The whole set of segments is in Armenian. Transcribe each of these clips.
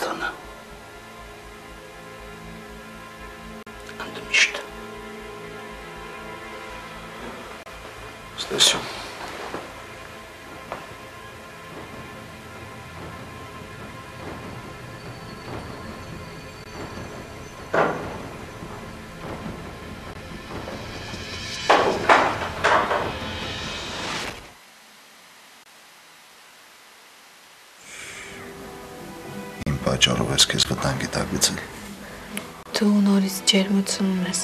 Հայաստանը ընդմիշտ ստեսյուն Պատճառով ես քեզ վտանգի տակ գցել։ Դու նորից ջերմություն ունես։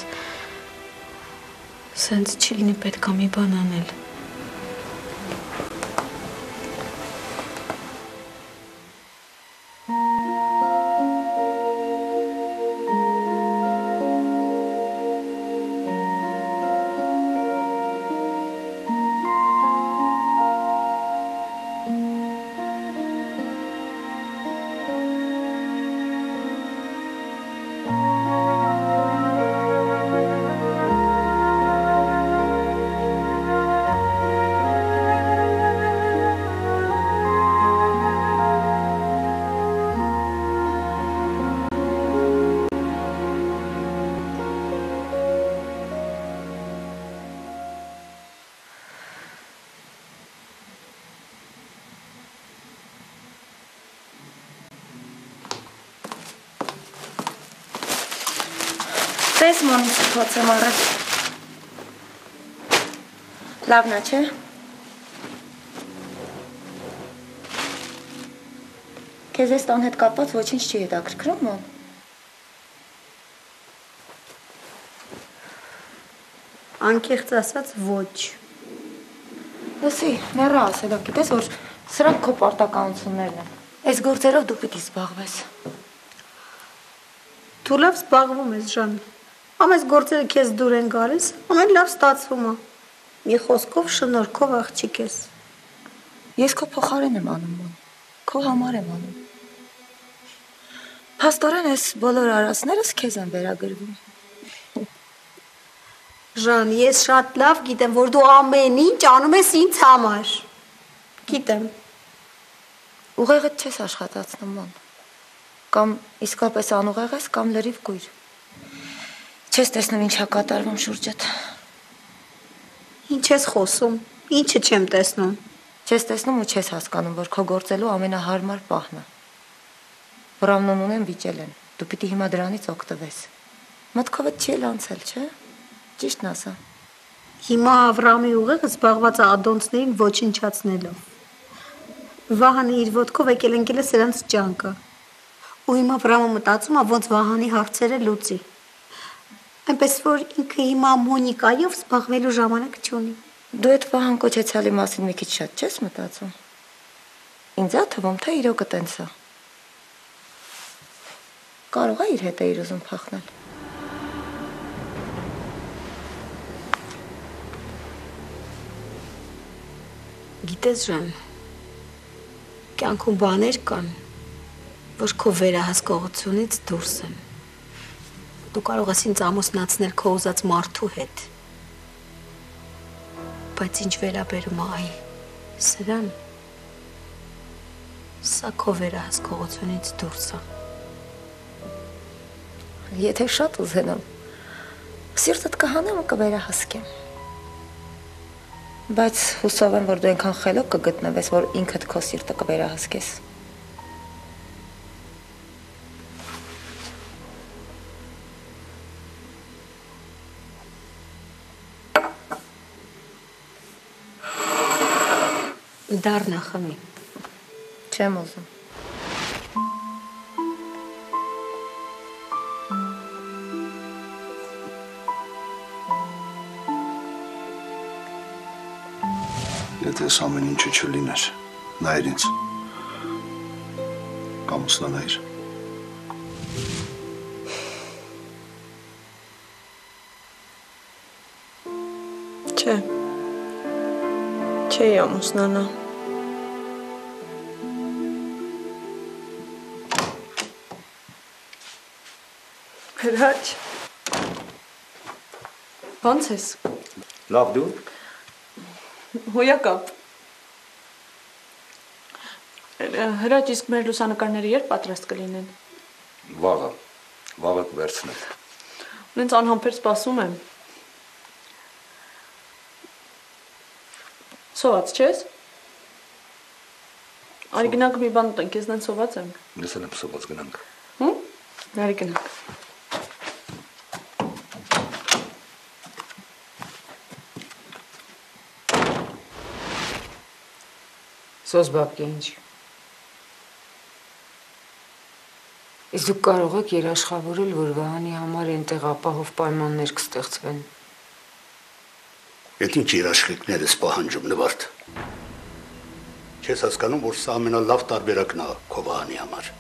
Սենց չի լինի պետք է մի բան անել։ Տես մոնից փոց եմ առել։ Լավն է, չէ՞։ Քեզ այս տան հետ կապված ոչինչ չի հետաքրքրում, մոն։ Անկեղծ ասած ոչ։ Լսի, մեռա ասելով, գիտես, որ սրանք քո պարտականություններն են։ Այս գործերով դու պիտի զբաղվես։ Դու լավ զբաղվում ես, Ժան։ Ամեն գործերը քեզ դուր են գալիս, ամեն լավ ստացվում է։ Մի խոսքով շնորհքով աղջիկ ես։ Ես քո փոխարեն եմ անում, մոն։ Քո համար եմ անում։ Փաստորեն այս բոլոր արածներս քեզ են վերագրվում։ Ժան, ես շատ լավ գիտեմ, որ դու ամեն ինչ անում ես ինձ համար։ Գիտեմ։ Ուղեղդ չես աշխատացնում, մոն։ Կամ իսկապես անուղեղ ես, կամ լրիվ կույր։ Չես տեսնում ինչա կատարվում շուրջդ։ Ինչ ես խոսում, ինչը չեմ տեսնում։ Չես տեսնում ու չես հասկանում, որ քո գործելու ամենահարմար պահն է։ Վրամնոն ունեն վիճել են, դու պիտի հիմա դրանից օգտվես։ Մտքովդ չի էլ անցել, չէ՞։ Ճիշտն ասա։ Հիմա Ավրամի ուղեղը զբաղված է ադոնցներին ոչնչացնելով։ Վահանը իր ոտքով եկել ընկել է սրանց ջանքը։ Ու հիմա Վրամը մտածում է, ոնց Վահանի հարցերը լուծի։ Այնպես որ ինքը հիմա Մոնիկայով զբաղվելու ժամանակ չունի։ Դու այդ Վահան կոչեցյալի մասին մի քիչ շատ չես մտածում։ Ինձ է թվում, թե իրոքը տենց է։ Կարող է իր հետ է իր ուզում փախնել։ Գիտես, Ժան, կյանքում բաներ կան, որ քո վերահսկողությունից դուրս են։ Դու կարող ես ինձ ամուսնացնել քո ուզած մարդու հետ։ Բայց ինչ վերաբերում է այ սրան, սա քո վերահսկողությունից դուրս է։ Եթե շատ ուզենամ, սիրտդ կհանեմ ու կվերահսկեմ։ Բայց հուսով եմ, որ դու այնքան խելոք կգտնվես, որ ինքդ քո սիրտը կվերահսկես։ Դառնա խմի։ Չեմ ուզում։ Եթե ես ամեն ինչը չլիներ, նայր ինձ, կամ ուսնանայր։ Չէ, չէի ամուսնանա։ Հրաչ, ոնց ես։ Լավ դու։ Հոյակապ։ Հրաչ, իսկ մեր լուսանկարները երբ պատրաստ կլինեն։ Վաղը կվերցնեմ։ Նենց անհամբեր սպասում եմ։ Սոված չես։ Արի գնանք մի բան ուտենք, ես նենց սոված եմ։ Ես էլ եմ սոված, գնանք։ Արի գնանք։ Սոս բաբկե ինչ։ Իսկ դուք կարող եք երաշխավորել, որ Վահանի համար այնտեղ ապահով պայմաններ կստեղծվեն։ Ետ ինչ երաշխիքներ ես պահանջում, Նվարդ։ Չես հասկանում, որ սա ամենալավ տարբերակն է քո Վահանի համար։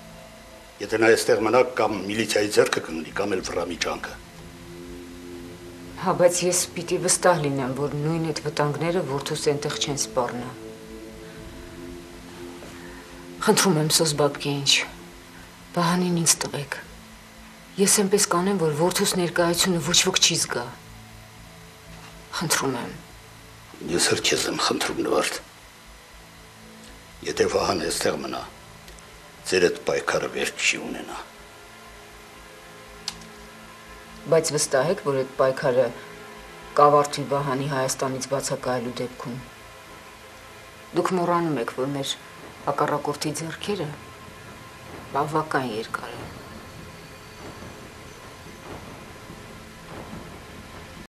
Եթե նա այստեղ մնա կամ միլիցիայի ձեռքը կընկնի, կամ էլ վրամի ջանքը։ Հա, բայց ես պիտի վստահ լինեմ, որ նույն այդ վտանգները որդուս այնտեղ չեն սպառնա։ Խնդրում եմ, Սոս բաբկե ինչ, Վահանին ինձ տվեք։ Ես այնպես կանեմ, որ որդուս ներկայությունը ոչ ոք չի զգա։ Խնդրում եմ։ Ես էլ քեզ եմ խնդրում, Նվարդ։ Եթե Վահանը այստեղ մնա, ձեր այդ պայքարը վերջ չի ունենա։ Բայց վստահ եք, որ այդ պայքարը կավարտվի Վահանի Հայաստանից բացակայելու դեպքում։ Դուք մոռանում եք, որ մեր հակառակորդի ձեռքերը բավական երկար են։